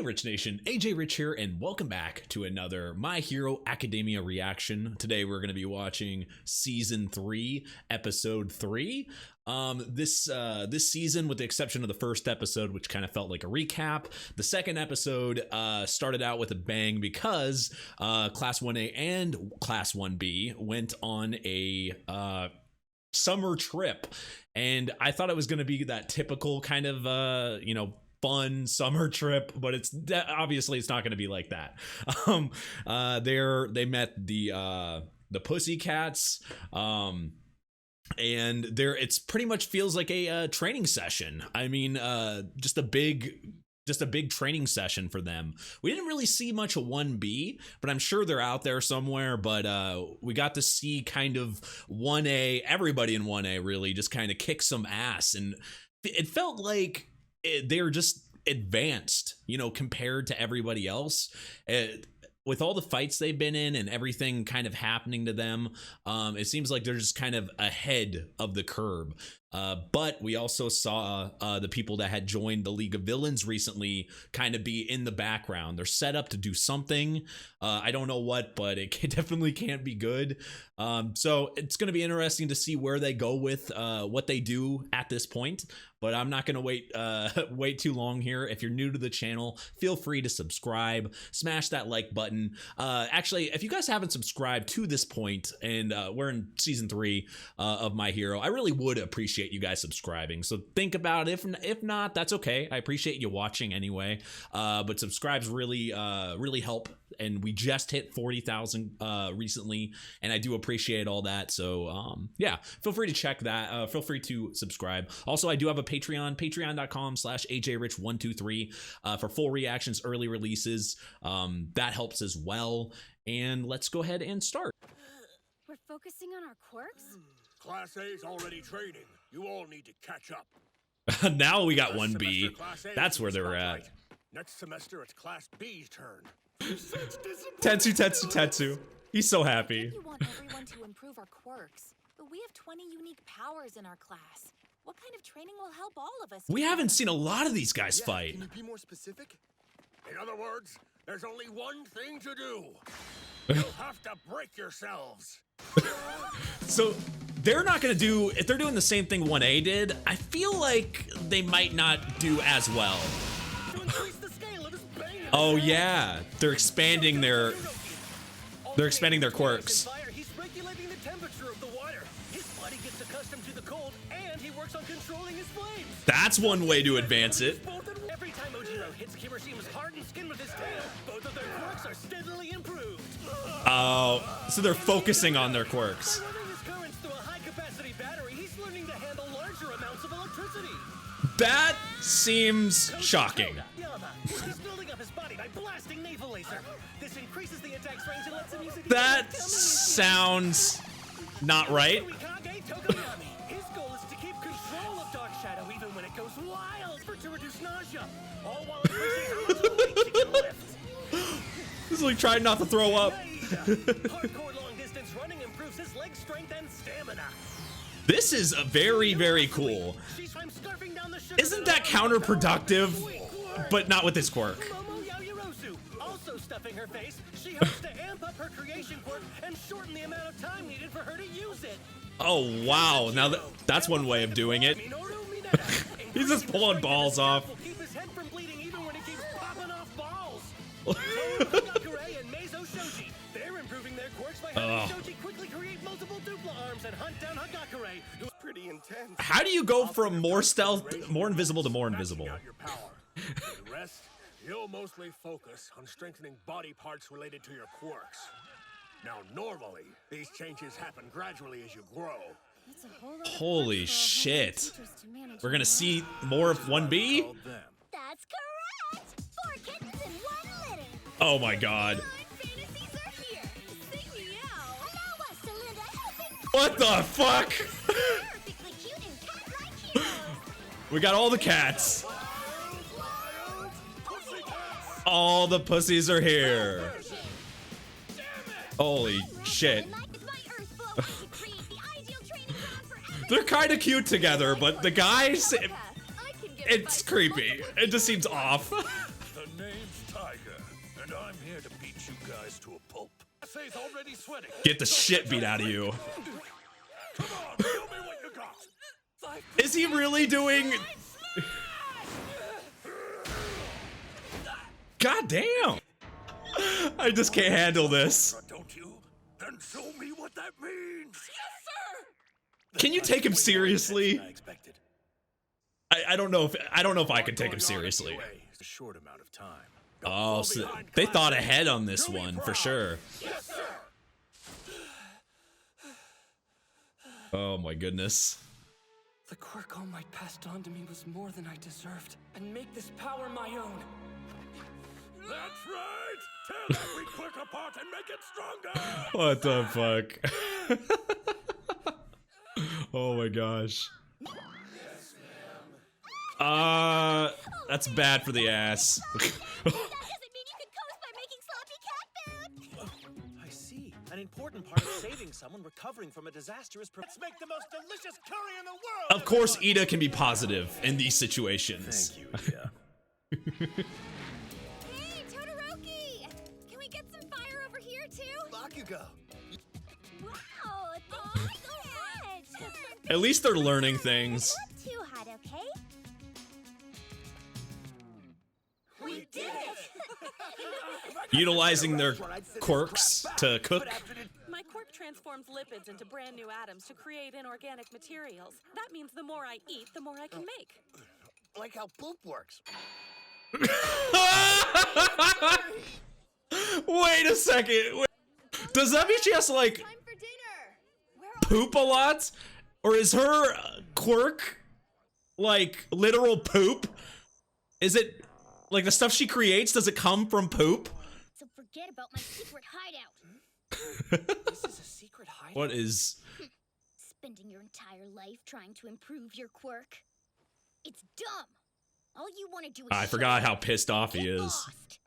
Hey Rich Nation, AJ Rich here, and welcome back to another My Hero Academia reaction. Today we're going to be watching Season 3, Episode 3. This season, with the exception of the first episode, which kind of felt like a recap, the second episode started out with a bang because Class 1A and Class 1B went on a summer trip, and I thought it was going to be that typical kind of, fun summer trip, but obviously it's not going to be like that. They met the Pussycats, and it's pretty much feels like a training session. I mean, just a big training session for them. We didn't really see much of 1B, but I'm sure they're out there somewhere. But we got to see kind of 1A, everybody in 1A really just kind of kick some ass, and it felt like they're just advanced, compared to everybody else. With all the fights they've been in and everything kind of happening to them, it seems like they're just kind of ahead of the curve. But we also saw the people that had joined the League of Villains recently kind of be in the background. They're set up to do something. I don't know what, but it definitely can't be good. So it's going to be interesting to see where they go with what they do at this point. But I'm not going to wait too long here. If you're new to the channel, feel free to subscribe, smash that like button. Actually, if you guys haven't subscribed to this point, and we're in season 3 of My Hero, I really would appreciate you guys subscribing. So think about it. If not, that's okay. I appreciate you watching anyway. But subscribes really help. And we just hit 40,000 recently, and I do appreciate all that. So yeah, feel free to check that. Feel free to subscribe. Also, I do have a Patreon, patreon.com/ajrich123 for full reactions, early releases. That helps as well. And let's go ahead and start. We're focusing on our quirks? Class A's already training. You all need to catch up. Now we got 1B. That's where they're at. Next semester, it's Class B's turn. Tetsu. He's so happy. You want everyone to improve our quirks, but we have 20 unique powers in our class. What kind of training will help all of us? We haven't seen a lot of these guys fight. Can you be more specific? In other words, there's only one thing to do. You'll have to break yourselves. So they're not going to do, if they're doing the same thing 1A did, I feel like they might not do as well. Oh yeah, they're expanding their quirks. He's regulating the temperature of the water. His body gets accustomed to the cold, and he works on controlling his flames. That's one way to advance it. Every time Ojiro hits Kirishima's hardened skin with his tail, both of their quirks are steadily improved. Oh, so they're focusing on their quirks. By running his currents through a high-capacity battery, he's learning to handle larger amounts of electricity. That seems shocking. He's building up his body by blasting naval laser. This increases the attack's range and lets him use it. That sounds not right. His goal is to keep control of Dark Shadow even when it goes wild to reduce nausea. All while increasing how much weight she can lift. This is like trying not to throw up. Hardcore long distance running improves his leg strength and stamina. This is a very cool. Isn't that counterproductive? But not with this quirk. Also stuffing her face, she hopes to amp up her creation quirk and shorten the amount of time needed for her to use it. Oh wow, now that's one way of doing it. He's just pulling balls off. Keep his head from bleeding even when he keeps popping off balls. They're improving their quirks by having Shoji quickly create multiple dupla arms and hunt down Hagakure, who's pretty intense. How do you go from more stealth, more invisible to more invisible? The rest, you'll mostly focus on strengthening body parts related to your quirks. Now, normally, these changes happen gradually as you grow. Holy shit. We're gonna see more of 1B? That's correct! 4 kittens in 1 litter! Oh my god. Fantasies are here! Sing me out! Allow us to lend a helping What the fuck? perfectly cute and cat-like heroes! We got all the cats. All the pussies are here. Holy shit. They're kind of cute together, but the guys, it's creepy. It just seems off. The name's and I'm here to beat you guys to a pulp. Say's already sweating. Get the shit beat out of you. Come on, show me what you got. Is he really doing? God damn. I just can't handle this. Don't you? Then show me what that means. Yes, sir! Can you take him seriously? I expected. I don't know if I can take him seriously. A short amount of time. Oh, so they thought ahead on this one for sure. Yes, sir. Oh my goodness. The quirk All Might passed on to me was more than I deserved, and make this power my own. That's right. Tear every quirk apart and make it stronger. What the fuck? Oh my gosh. That's bad for the ass. That doesn't mean you can coast by making sloppy cat food! I see. An important part of saving someone recovering from a disaster is let's make the most delicious curry in the world. Of course, Ida can be positive in these situations. Thank you, yeah. Hey, Todoroki! Can we get some fire over here, too? Bakugo. Wow, thank you so much! At least they're learning things. Not too hot, okay? We did it! Utilizing their quirks to cook. My quirk transforms lipids into brand new atoms to create inorganic materials. That means the more I eat, the more I can make. Like how poop works. Wait a second. Wait. Does that mean she has to like Time for dinner! poop a lot? Or is her quirk like literal poop? Is it like the stuff she creates, does it come from poop? So forget about my secret hideout. This is a secret hideout. What is... Spending your entire life trying to improve your quirk. It's dumb. All you want to do is I show forgot off. how pissed off he Get is. lost.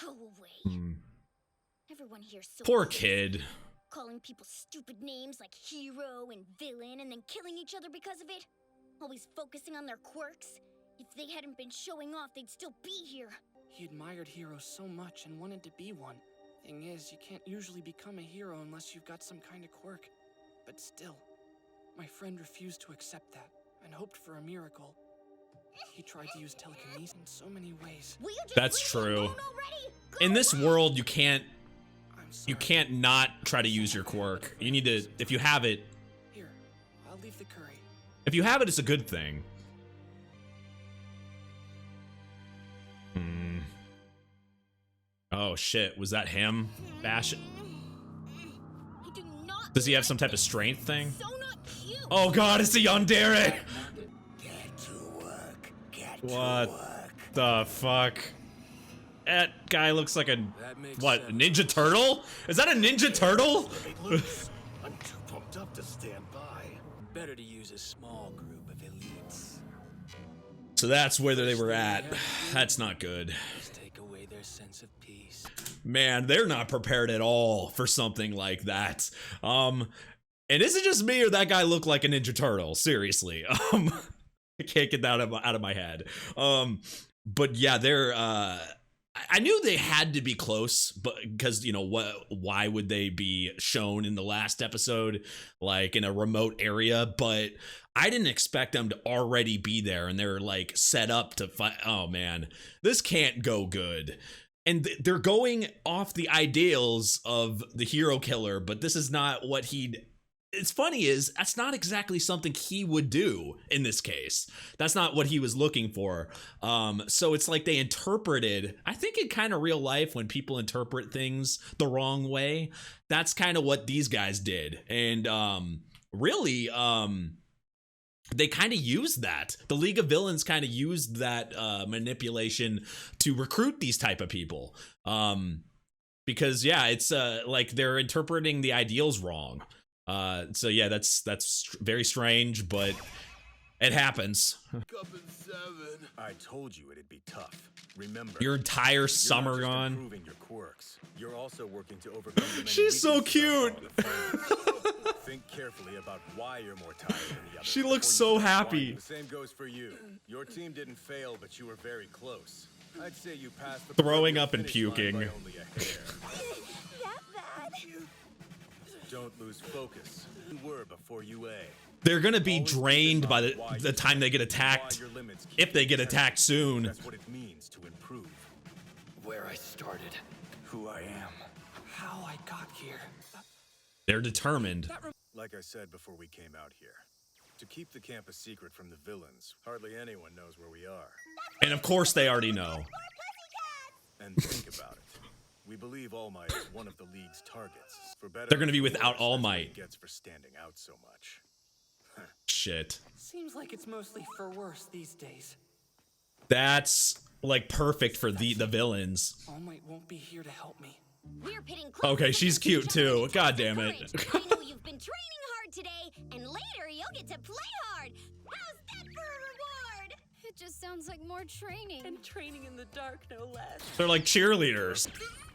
Go away. Everyone here's so Poor pissed. kid. Calling people stupid names like hero and villain and then killing each other because of it. Always focusing on their quirks. If they hadn't been showing off, they'd still be here. He admired heroes so much and wanted to be one. Thing is, you can't usually become a hero unless you've got some kind of quirk. But still, my friend refused to accept that and hoped for a miracle. He tried to use telekinesis in so many ways. Will you just That's leave me true. alone already? Go In this away. world, you can't I'm sorry. not try to use your quirk. You need to, if you have it, Here, I'll leave the curry. if you have it, it's a good thing. Oh shit, was that him? Bash. I do not Does he have some type of strength thing? so not cute. Oh god, it's a Yandere! Get to work. Get What the fuck? That guy looks like a, what, a Ninja Turtle? Is that a Ninja Turtle? I'm too pumped up to stand by. Better to use a small group of elites. So that's where they were at. That's not good. Just take away their sense of peace. Man, they're not prepared at all for something like that. And is it just me or that guy look like a Ninja Turtle? Seriously. I can't get that out of my head. But yeah, they're I knew they had to be close, but because, you know, why would they be shown in the last episode, like in a remote area? But I didn't expect them to already be there, and they're like set up to fight. Oh man, this can't go good. And they're going off the ideals of the hero killer, but this is not what he'd. It's funny is that's not exactly something he would do in this case. That's not what he was looking for. So it's like they interpreted, I think in kind of real life when people interpret things the wrong way, that's kind of what these guys did. And really, they kind of used that. The League of Villains kind of used that manipulation to recruit these type of people. Because yeah, it's like they're interpreting the ideals wrong. So yeah, that's very strange, but it happens. Up in 7. I told you it'd be tough. Remember, Your entire you're summer not just gone. improving your quirks. You're also working to overcome the many She's so weaknesses cute. that follow the flames. Think carefully about why you're more tired than the others. She looks before you so start happy. whining. The same goes for you. Your team didn't fail, but you were very close. I'd say you passed the Throwing up and finish line puking. by only a hair. That bad? Don't lose focus. You were before UA. They're gonna be Always drained think by about why the you time they get why attacked. your limits keep If they get you attacked tested. soon. That's what it means to improve. Where I started, who I am. How I got here. They're determined. Like I said before we came out here, to keep the camp a secret from the villains, hardly anyone knows where we are. And of course they already know. And think about it. We believe All Might is one of the League's targets. For better They're gonna or be for without worse, All that's what he Might. gets for standing out so much. Shit. Seems like it's mostly for worse these days. That's like perfect for the villains. All Might won't be here to help me. We're pitting classes Okay, she's against cute each other too. in God tests of damn it. courage. I know you've been training hard today, and later you'll get to play hard. How's that for a reward? It just sounds like more training. And training in the dark, no less. They're like cheerleaders.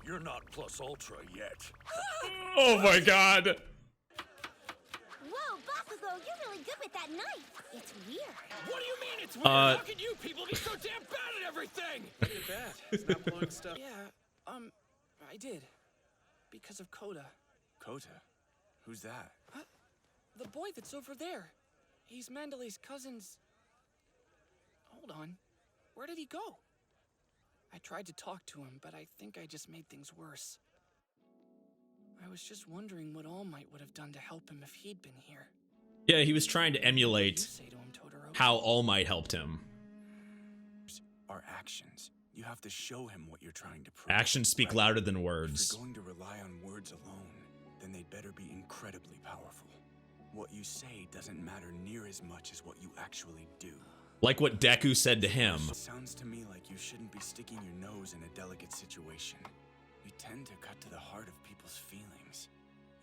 You're not plus ultra yet. Oh my god. Whoa, Bakugo, you're really good with that knife. It's weird. What do you mean it's weird? Uh, How can you people be so damn bad at everything? Look at that. It's not blowing stuff. Yeah, I did. Because of Koda. Kota? Who's that? The boy that's over there. He's Mandalay's cousin's... Hold on. Where did he go? I tried to talk to him, but I think I just made things worse. I was just wondering what All Might would have done to help him if he'd been here. Yeah, he was trying to What did you emulate say to him, Todoroki? how All Might helped him. Our actions. You have to show him what you're trying to prove. Actions speak right? louder than If words. you're going to rely on words alone, then they'd better be incredibly powerful. What you say doesn't matter near as much as what you actually do. Like what Deku said to him. It sounds to me like you shouldn't be sticking your nose in a delicate situation. You tend to cut to the heart of people's feelings.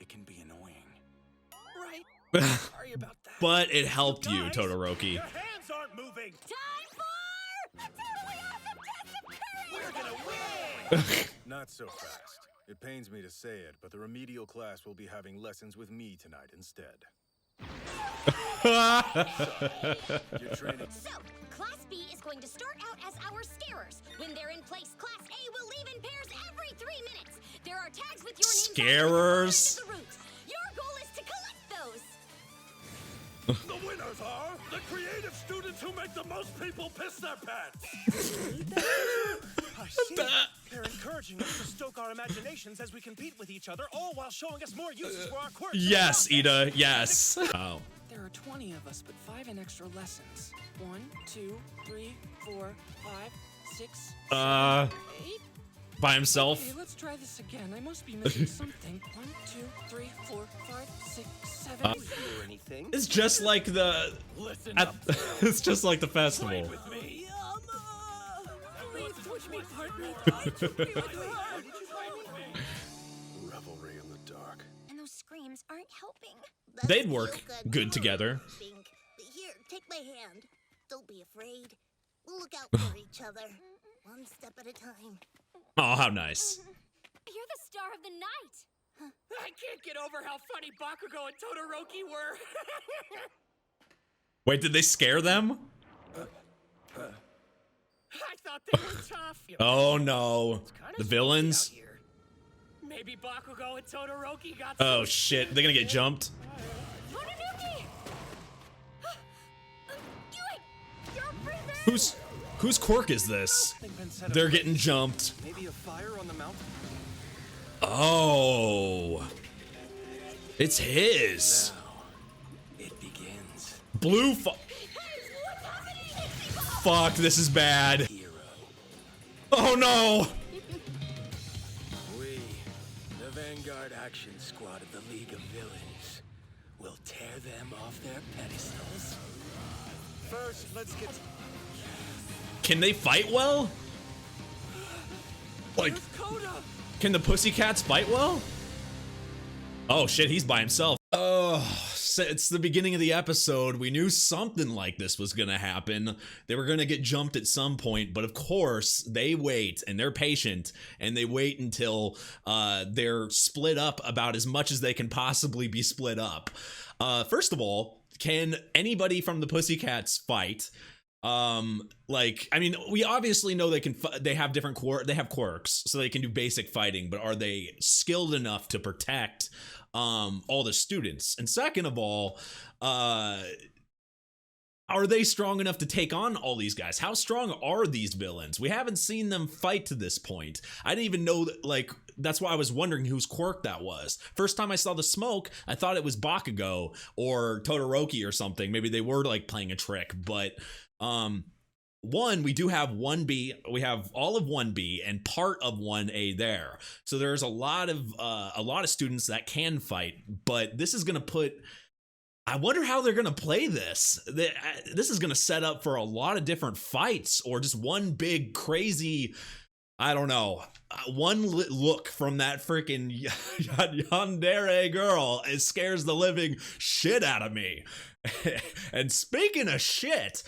It can be annoying. Right. Sorry about that. But it helped you, Guys, Todoroki. Your hands aren't moving. Time for a totally awesome test of courage! We're gonna win. Not so fast. It pains me to say it, but the remedial class will be having lessons with me tonight instead. Your training. So, Class B is going to start out as our scarers. When they're in place, Class A will leave in pairs every 3 minutes. There are tags with your names on Scarers? the routes. Your goal is to collect those. The winners are the creative students who make the most people piss their pants. I see. They're encouraging us to stoke our imaginations as we compete with each other, all while showing us more uses for our quirks. Yes, Ida, yes. Oh. There are 20 of us, but 5 in extra lessons. 1, 2, 3, 4, 5, 6, 7, 8. By himself. Okay, let's try this again. I must be missing something. 1, 2, 3, 4, 5, 6, 7. Or anything. It's just like the Listen at, up. it's just like the festival. With me. Please touch me, partner. Revelry in the dark. And those screams aren't helping. They'd work good together. Here, take my hand. Don't be afraid. We'll look out for each other. One step at a time. Oh, how nice. You're the star of the night. I can't get over how funny Bakugo and Todoroki were. Wait, did they scare them? I thought they were tough. Oh no. The villains? Maybe Bakugo and Todoroki got Oh shit, they're gonna get jumped. Mononoke! You're freezing! Whose quirk is this? They're getting jumped. Maybe a fire on the mountain. Oh. It's his. It begins. Blue Fuck, this is bad. Hero. Oh no. We, the Vanguard Action Squad of the League of Villains, will tear them off their pedestals. First, let's get Can they fight well? Like, can the pussycats fight well? Oh shit, he's by himself. Oh, it's the beginning of the episode. We knew something like this was gonna happen. They were gonna get jumped at some point, but of course they wait and they're patient and they wait until they're split up about as much as they can possibly be split up. First of all, can anybody from the pussycats fight? Like, I mean, we obviously know they have different they have quirks, so they can do basic fighting, but are they skilled enough to protect all the students? And second of all, are they strong enough to take on all these guys? How strong are these villains? We haven't seen them fight to this point. I didn't even know that, like, that's why I was wondering whose quirk that was. First time I saw the smoke, I thought it was Bakugo or Todoroki or something. Maybe they were like playing a trick, but one, we do have 1B, we have all of 1B and part of 1A there. So there's a lot of students that can fight, but this is going to put, I wonder how they're going to play this. This is going to set up for a lot of different fights, or just one big crazy, I don't know, one look from that freaking Yandere girl, it scares the living shit out of me. And speaking of shit,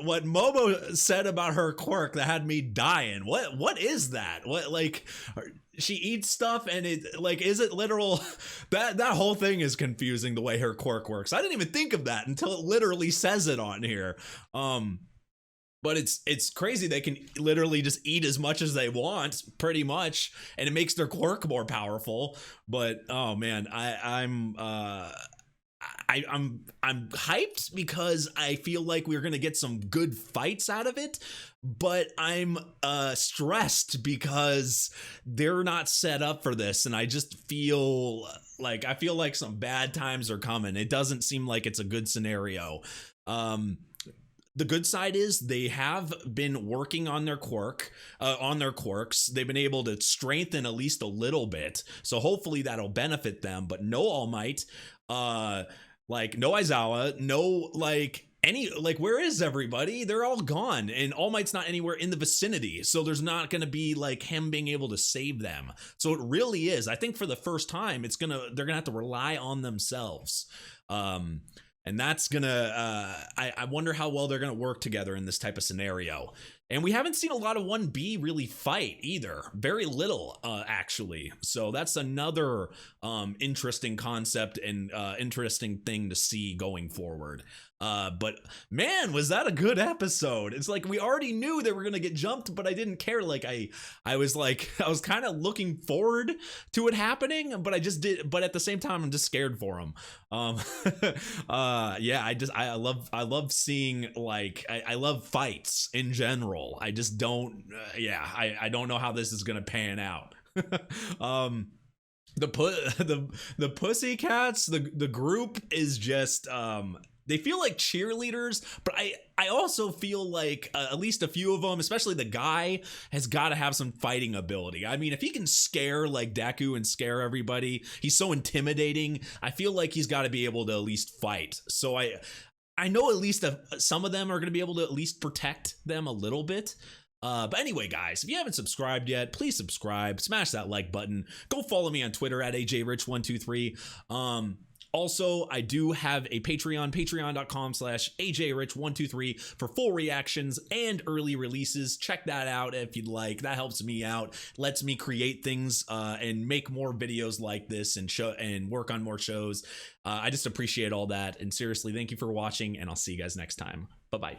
what Momo said about her quirk that had me dying. What is that? What, like, she eats stuff and it, like, is it literal? That whole thing is confusing, the way her quirk works. I didn't even think of that until it literally says it on here. But it's crazy. They can literally just eat as much as they want, pretty much, and it makes their quirk more powerful. But oh man, I'm hyped because I feel like we're gonna get some good fights out of it, but I'm stressed because they're not set up for this, and I just feel like some bad times are coming. It doesn't seem like it's a good scenario. The good side is they have been working on their quirks. They've been able to strengthen at least a little bit, so hopefully that'll benefit them. But no All Might, like no Aizawa, no where is everybody? They're all gone, and All Might's not anywhere in the vicinity, so there's not going to be like him being able to save them. So it really is, I think for the first time, they're gonna have to rely on themselves. And that's gonna, I wonder how well they're gonna work together in this type of scenario. And we haven't seen a lot of 1B really fight either. Very little, actually. So that's another interesting concept and interesting thing to see going forward. But man, was that a good episode. It's like we already knew they were gonna get jumped, but I didn't care. Like I was kind of looking forward to it happening, but but at the same time I'm just scared for them. Yeah, I love seeing, like, I love fights in general. I just don't I don't know how this is gonna pan out. The Pussycats, the group is just they feel like cheerleaders, but I also feel like at least a few of them, especially the guy, has got to have some fighting ability. I mean, if he can scare like Deku and scare everybody, he's so intimidating. I feel like he's got to be able to at least fight. So I know at least some of them are going to be able to at least protect them a little bit. But anyway, guys, if you haven't subscribed yet, please subscribe, smash that like button, go follow me on Twitter at ajrich123. Also, I do have a Patreon, patreon.com/ajrich123 for full reactions and early releases. Check that out if you'd like. That helps me out, lets me create things and make more videos like this and work on more shows. I just appreciate all that. And seriously, thank you for watching, and I'll see you guys next time. Bye-bye.